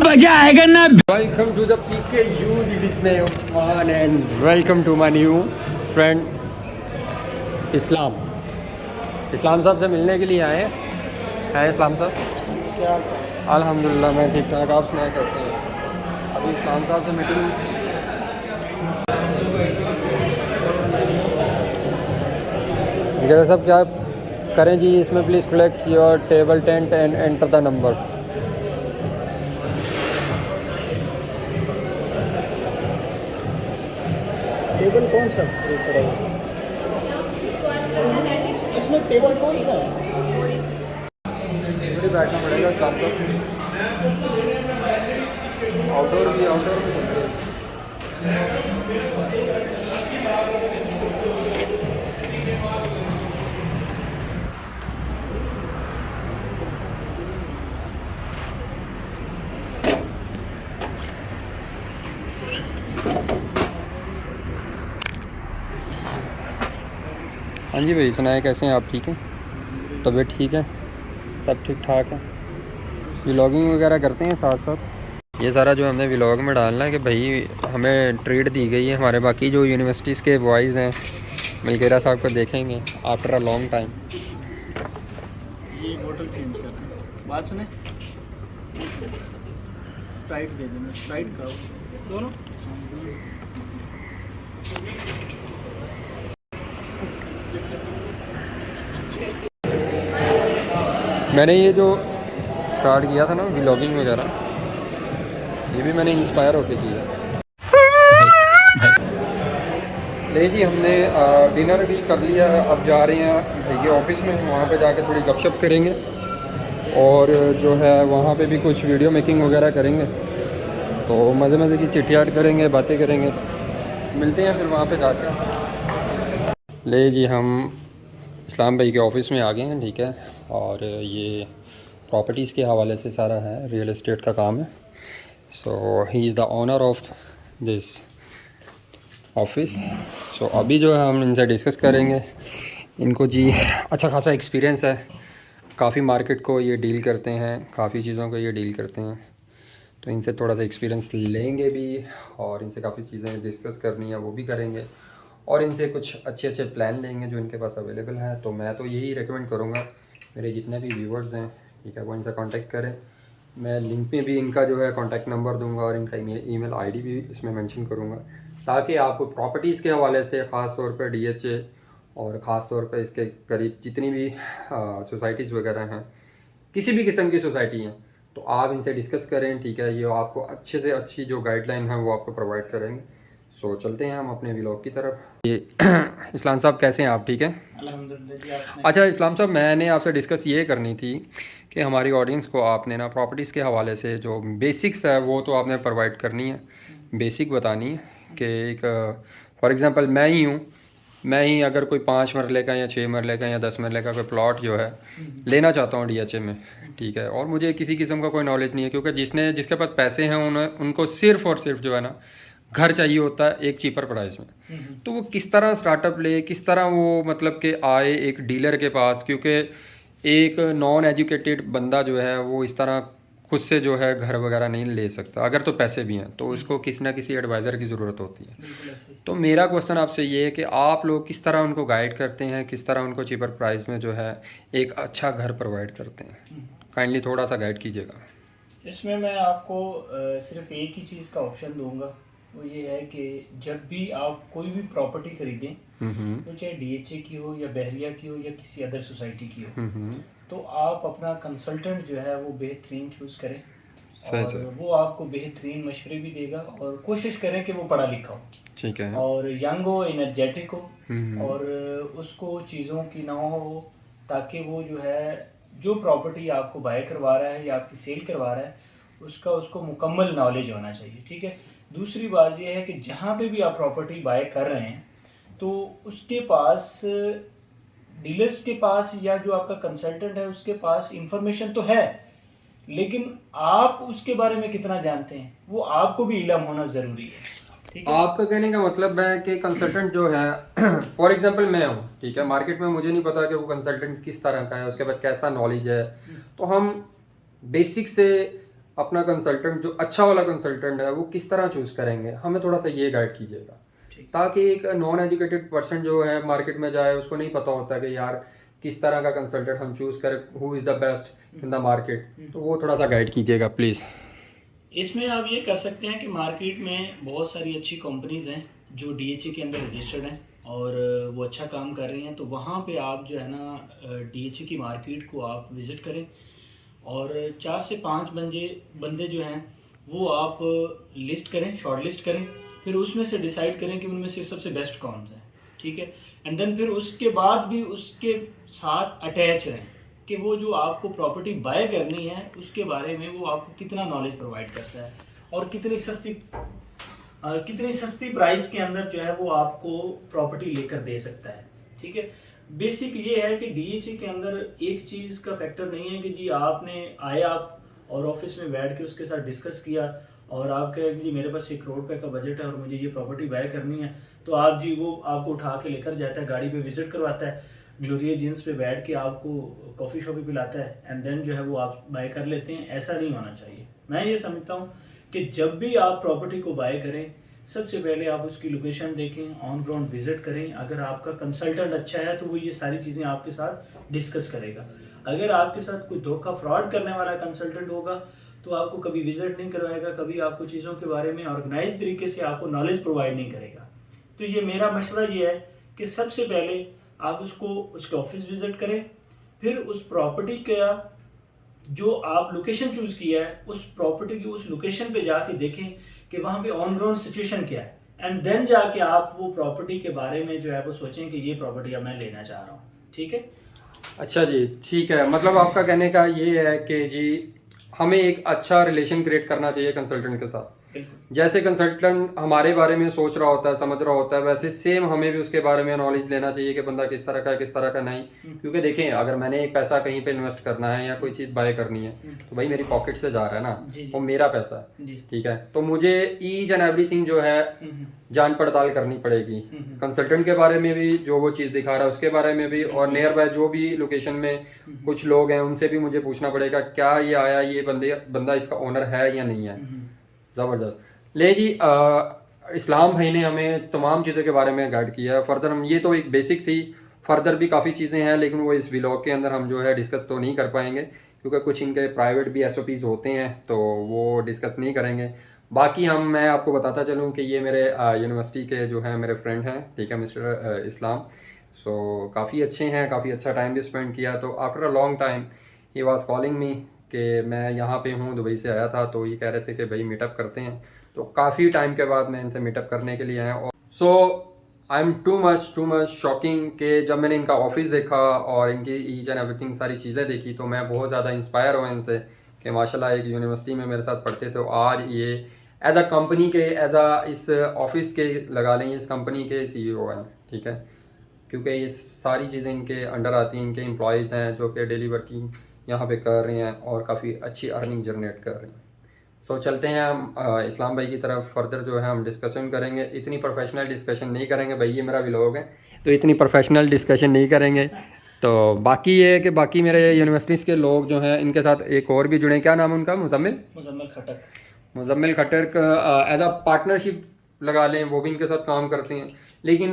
मजा आएगा ना। Welcome to the PKU, this is मैं Usman and welcome to my new friend Islam. Islam साहब से मिलने के लिए आए हैं इस्लाम साहब। क्या अल्हम्दुलिल्लाह मैं ठीक ठाक, आप सुनाए कैसे हैं? अभी इस्लाम साहब से मीटिंग साहब क्या करें जी इसमें, please collect your table tent and enter the number. Table कौन सा पड़ा हुआ? इसमें टेबल कौन सा है? बैठना पड़ेगा इस्लाम साहब, आउटडोर भी हाँ जी भाई सुनाए कैसे हैं आप? ठीक हैं, तबीयत ठीक है, सब ठीक ठाक है? व्लॉगिंग वगैरह करते हैं साथ साथ। ये सारा जो हमने व्लॉग में डालना है कि भाई हमें ट्रीट दी गई है, हमारे बाकी जो यूनिवर्सिटीज़ के बॉयज़ हैं मिलकेरा साहब को देखेंगे आफ्टर अ लॉन्ग टाइम। ये बोतल चेंज कर रहे हैं, बात सुने, स्प्राइट दे देना, स्प्राइट का दोनों। मैंने ये जो स्टार्ट किया था ना व्लॉगिंग वगैरह, ये भी मैंने इंस्पायर होके किया। ले जी हमने डिनर भी कर लिया, अब जा रहे हैं भाई के ऑफिस में, वहाँ पे जाके थोड़ी गपशप करेंगे और जो है वहाँ पे भी कुछ वीडियो मेकिंग वगैरह करेंगे, तो मज़े मज़े की चिट्ठी करेंगे, बातें करेंगे। मिलते हैं फिर वहाँ पे जाके। ले जी हम इस्लाम भाई के ऑफिस में आ गए हैं, ठीक है। और ये प्रॉपर्टीज़ के हवाले से सारा है, रियल एस्टेट का काम है। So he is the owner of this office. So अभी जो है हम इनसे डिस्कस करेंगे। इनको जी अच्छा खासा एक्सपीरियंस है, काफ़ी मार्केट को ये डील करते हैं, काफ़ी चीज़ों को ये डील करते हैं, तो इनसे थोड़ा सा एक्सपीरियंस लेंगे भी और इनसे काफ़ी चीज़ें डिस्कस करनी है वो भी करेंगे और इनसे कुछ अच्छे अच्छे प्लान लेंगे जो इनके पास अवेलेबल हैं। तो मैं तो यही रेकमेंड करूँगा मेरे जितने भी व्यूवर्स हैं, ठीक है, वो इनसे कांटेक्ट करें। मैं लिंक में भी इनका जो है कांटेक्ट नंबर दूंगा और इनका ईमेल आईडी भी इसमें मेंशन करूँगा, ताकि आपको प्रॉपर्टीज़ के हवाले से ख़ास तौर पर DHA और ख़ास तौर पर इसके करीब जितनी भी सोसाइटीज़ वगैरह हैं, किसी भी किस्म की सोसाइटी हैं, तो आप इनसे डिस्कस करें, ठीक है। ये आपको अच्छे से अच्छी जो गाइडलाइन है वो आपको प्रोवाइड करेंगे। सो चलते हैं हम अपने व्लॉग की तरफ। ये इस्लाम साहब कैसे हैं आप? ठीक है अल्हम्दुलिल्लाह जी। आपने अच्छा इस्लाम साहब, मैंने आपसे डिस्कस ये करनी थी कि हमारी ऑडियंस को आपने ना प्रॉपर्टीज़ के हवाले से जो बेसिक्स है वो तो आपने प्रोवाइड करनी है, बेसिक बतानी है कि एक फॉर एग्ज़ाम्पल मैं ही अगर कोई 5 मरले का या 6 मरले का या 10 मरले का कोई प्लॉट जो है लेना चाहता हूँ DHA में, ठीक है, और मुझे किसी किस्म का कोई नॉलेज नहीं है, क्योंकि जिसके पास पैसे हैं उनको सिर्फ़ और सिर्फ जो है ना घर चाहिए होता है एक चीपर प्राइस में। तो वो किस तरह स्टार्टअप ले, किस तरह वो मतलब कि आए एक डीलर के पास, क्योंकि एक नॉन एजुकेटेड बंदा जो है वो इस तरह खुद से जो है घर वगैरह नहीं ले सकता, अगर तो पैसे भी हैं तो उसको किसी ना किसी एडवाइज़र की ज़रूरत होती है। बिल्कुल ऐसे ही। तो मेरा क्वेश्चन आपसे ये है कि आप लोग किस तरह उनको गाइड करते हैं, किस तरह उनको चीपर प्राइस में जो है एक अच्छा घर प्रोवाइड करते हैं? काइंडली थोड़ा सा गाइड कीजिएगा। इसमें मैं आपको सिर्फ एक ही चीज़ का ऑप्शन दूंगा, वो ये है कि जब भी आप कोई भी प्रॉपर्टी खरीदें, तो चाहे DHA की हो या बहरिया की हो या किसी अदर सोसाइटी की हो, तो आप अपना कंसल्टेंट जो है वो बेहतरीन चूज़ करें और वो आपको बेहतरीन मशवरे भी देगा और कोशिश करें कि वो पढ़ा लिखा हो, ठीक है, और यंग हो, एनर्जेटिक हो, और उसको चीज़ों की ना हो, ताकि वो जो है जो प्रॉपर्टी आपको बाय करवा रहा है या आपकी सेल करवा रहा है उसका उसको मुकम्मल नॉलेज होना चाहिए, ठीक है। दूसरी बात यह है कि जहाँ पे भी आप प्रॉपर्टी बाय कर रहे हैं तो उसके पास, डीलर्स के पास या जो आपका कंसल्टेंट है उसके पास इंफॉर्मेशन तो है, लेकिन आप उसके बारे में कितना जानते हैं वो आपको भी इल्म होना ज़रूरी है, ठीक है। आपका कहने का मतलब है कि कंसल्टेंट जो है फॉर एग्जांपल मैं हूँ, ठीक है, मार्केट में मुझे नहीं पता कि वो कंसल्टेंट किस तरह का है, उसके बाद कैसा नॉलेज है, तो हम बेसिक से अपना कंसल्टेंट जो अच्छा वाला कंसल्टेंट है वो किस तरह चूज़ करेंगे, हमें थोड़ा सा ये गाइड कीजिएगा, ताकि एक नॉन एजुकेटेड पर्सन जो है मार्केट में जाए, उसको नहीं पता होता कि यार किस तरह का कंसल्टेंट हम चूज़ करें, who is the best in the market, तो वो थोड़ा सा गाइड कीजिएगा प्लीज़। इसमें आप ये कर सकते हैं कि मार्केट में बहुत सारी अच्छी कंपनीज़ हैं जो DHA के अंदर रजिस्टर्ड हैं और वो अच्छा काम कर रही हैं, तो वहाँ पे आप जो है ना DHA की मार्केट को आप विज़िट करें और 4 से 5 बंदे जो हैं वो आप लिस्ट करें, शॉर्ट लिस्ट करें, फिर उसमें से डिसाइड करें कि उनमें से सबसे बेस्ट कौन सा है, ठीक है। एंड देन फिर उसके बाद भी उसके साथ अटैच रहें कि वो जो आपको प्रॉपर्टी बाय करनी है उसके बारे में वो आपको कितना नॉलेज प्रोवाइड करता है और कितनी सस्ती प्राइस के अंदर जो है वो आपको प्रॉपर्टी लेकर दे सकता है, ठीक है। बेसिक ये है कि DHA के अंदर एक चीज़ का फैक्टर नहीं है कि जी आपने आया आप और ऑफिस में बैठ के उसके साथ डिस्कस किया और आप कहे कि जी मेरे पास 1 करोड़ रुपए का बजट है और मुझे ये प्रॉपर्टी बाय करनी है, तो आप जी वो आपको उठा के लेकर जाता है, गाड़ी पे विजिट करवाता है, ग्लोरिया जीन्स पे बैठ के आपको कॉफ़ी शॉपी पिलाता है एंड देन जो है वो आप बाय कर लेते हैं। ऐसा नहीं होना चाहिए। मैं ये समझता हूँ कि जब भी आप प्रॉपर्टी को बाय करें सबसे पहले आप उसकी लोकेशन देखें, ऑन ग्राउंड विजिट करें। अगर आपका कंसल्टेंट अच्छा है तो वो ये सारी चीज़ें आपके साथ डिस्कस करेगा। अगर आपके साथ कोई धोखा फ्रॉड करने वाला कंसल्टेंट होगा तो आपको कभी विजिट नहीं करवाएगा, कभी आपको चीज़ों के बारे में ऑर्गेनाइज तरीके से आपको नॉलेज प्रोवाइड नहीं करेगा। तो ये मेरा मशवरा ये है कि सबसे पहले आप उसको उसके ऑफिस विजिट करें, फिर उस प्रॉपर्टी का जो आप लोकेशन चूज किया है उस प्रॉपर्टी की उस लोकेशन पे जाके देखें कि वहाँ पे ऑन ग्राउंड सिचुएशन क्या है एंड देन जाके आप वो प्रॉपर्टी के बारे में जो है वो सोचें कि ये प्रॉपर्टी अब मैं लेना चाह रहा हूँ, ठीक है। अच्छा जी, ठीक है। मतलब आपका कहने का ये है कि जी हमें एक अच्छा रिलेशन क्रिएट करना चाहिए कंसल्टेंट के साथ। जैसे कंसल्टेंट हमारे बारे में सोच रहा होता है, समझ रहा होता है, वैसे सेम हमें भी उसके बारे में नॉलेज लेना चाहिए कि बंदा किस तरह का है, किस तरह का नहीं। क्योंकि देखें, अगर मैंने एक पैसा कहीं पे इन्वेस्ट करना है या कोई चीज़ बाय करनी है तो भाई मेरी पॉकेट से जा रहा है ना, वो मेरा पैसा है, ठीक है। तो मुझे ईच एंड एवरीथिंग जो है जान पड़ताल करनी पड़ेगी, कंसल्टेंट के बारे में भी, जो वो चीज़ दिखा रहा है उसके बारे में भी, और नियर बाय जो भी लोकेशन में कुछ लोग हैं उनसे भी मुझे पूछना पड़ेगा क्या ये आया, ये बंदा इसका ओनर है या नहीं है। ज़बरदस्त। ले जी, इस्लाम भाई ने हमें तमाम चीज़ों के बारे में गाइड किया है। फर्दर हम, ये तो एक बेसिक थी, फर्दर भी काफ़ी चीज़ें हैं लेकिन वो इस व्लॉग के अंदर हम जो है डिस्कस तो नहीं कर पाएंगे क्योंकि कुछ इनके प्राइवेट भी SOPs होते हैं तो वो डिस्कस नहीं करेंगे। बाकी मैं आपको बताता चलूँ कि ये मेरे यूनिवर्सिटी के जो हैं मेरे फ्रेंड हैं, ठीक है, मिस्टर इस्लाम। सो काफ़ी अच्छे हैं, काफ़ी अच्छा टाइम भी स्पेंड किया। तो after a long time he was calling me कि मैं यहाँ पे हूँ, दुबई से आया था, तो ये कह रहे थे कि भाई मीटअप करते हैं। तो काफ़ी टाइम के बाद मैं इनसे मीटअप करने के लिए आया। और so I am too much shocking कि जब मैंने इनका ऑफिस देखा और इनकी ईच एंड एवरीथिंग सारी चीज़ें देखी तो मैं बहुत ज़्यादा इंस्पायर हुआ इनसे कि माशाल्लाह एक यूनिवर्सिटी में मेरे साथ पढ़ते थे, आज ये एज अ कंपनी के, एज अ इस ऑफिस के, लगा लें इस कंपनी के CEO हैं, ठीक है। क्योंकि ये सारी चीज़ें इनके अंडर आती हैं, इनके एम्प्लॉयज़ हैं जो कि डेली वर्किंग यहाँ पे कर रहे हैं और काफ़ी अच्छी अर्निंग जनरेट कर रहे हैं। सो चलते हैं हम इस्लाम भाई की तरफ। फर्दर जो है हम डिस्कशन करेंगे, इतनी प्रोफेशनल डिस्कशन नहीं करेंगे भाई, ये मेरा व्लॉग है तो इतनी प्रोफेशनल डिस्कशन नहीं करेंगे। तो बाकी ये है कि बाकी मेरे यूनिवर्सिटीज़ के लोग जो हैं इनके साथ एक और भी जुड़े, क्या नाम है उनका, मुजम्मिल खटक एज अ पार्टनरशिप लगा लें, वो भी इनके साथ काम करते हैं लेकिन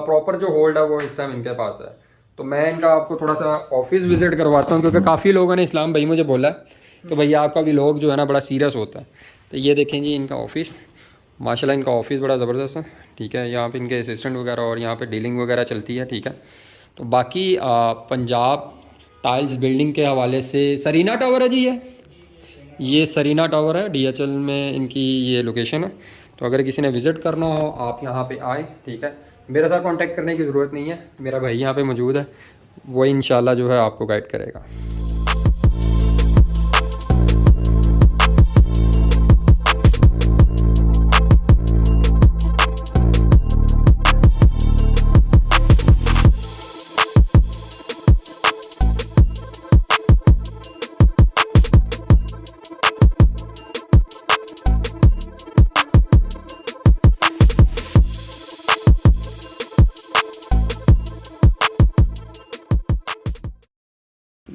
प्रॉपर जो होल्ड है वो इस टाइम इनके पास है। तो मैं इनका आपको थोड़ा सा ऑफिस विजिट करवाता हूँ क्योंकि काफ़ी लोगों ने इस्लाम भाई मुझे बोला कि भैया आपका व्लॉग जो है ना बड़ा सीरियस होता है। तो ये देखें जी इनका ऑफिस, माशाल्लाह इनका ऑफिस बड़ा ज़बरदस्त है, ठीक है। यहाँ पे इनके असिस्टेंट वगैरह और यहाँ पे डीलिंग वगैरह चलती है, ठीक है। तो बाकी पंजाब टाइल्स बिल्डिंग के हवाले से सरीना टावर है जी, ये सरीना टावर है, DHL में इनकी ये लोकेशन है। तो अगर किसी ने विज़िट करना हो आप यहाँ पे आए, ठीक है। मेरे साथ कांटेक्ट करने की ज़रूरत नहीं है, मेरा भाई यहाँ पे मौजूद है, वो इंशाल्लाह जो है आपको गाइड करेगा।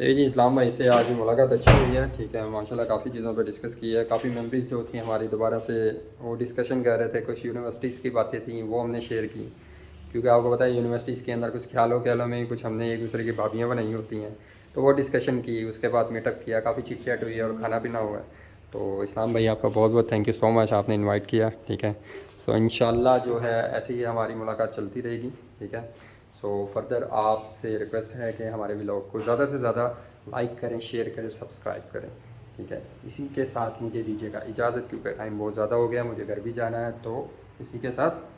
जी इस्लाम भाई से आज मुलाकात अच्छी हुई है, ठीक है माशाल्लाह। काफ़ी चीज़ों पर डिस्कस की है, काफ़ी मेमोरीज जो थी हमारी दोबारा से वो डिस्कशन कर रहे थे। कुछ यूनिवर्सिटीज़ की बातें थी वो हमने शेयर की, क्योंकि आपको पता है यूनिवर्सिटीज़ के अंदर कुछ ख्यालों में कुछ हमने एक दूसरे की भाभियाँ बनाई होती हैं, तो वो डिस्कशन की, उसके बाद मीटअप किया, काफ़ी चिट चैट हुई और खाना पीना हुआ है। तो इस्लाम भाई आपका बहुत बहुत थैंक यू सो मच, आपने इनवाइट किया, ठीक है। सो इंशाल्लाह जो है ऐसे ही हमारी मुलाकात चलती रहेगी, ठीक है। सो फर्दर आपसे रिक्वेस्ट है कि हमारे व्लॉग को ज़्यादा से ज़्यादा लाइक करें, शेयर करें, सब्सक्राइब करें, ठीक है। इसी के साथ मुझे दीजिएगा इजाज़त, क्योंकि टाइम बहुत ज़्यादा हो गया, मुझे घर भी जाना है। तो इसी के साथ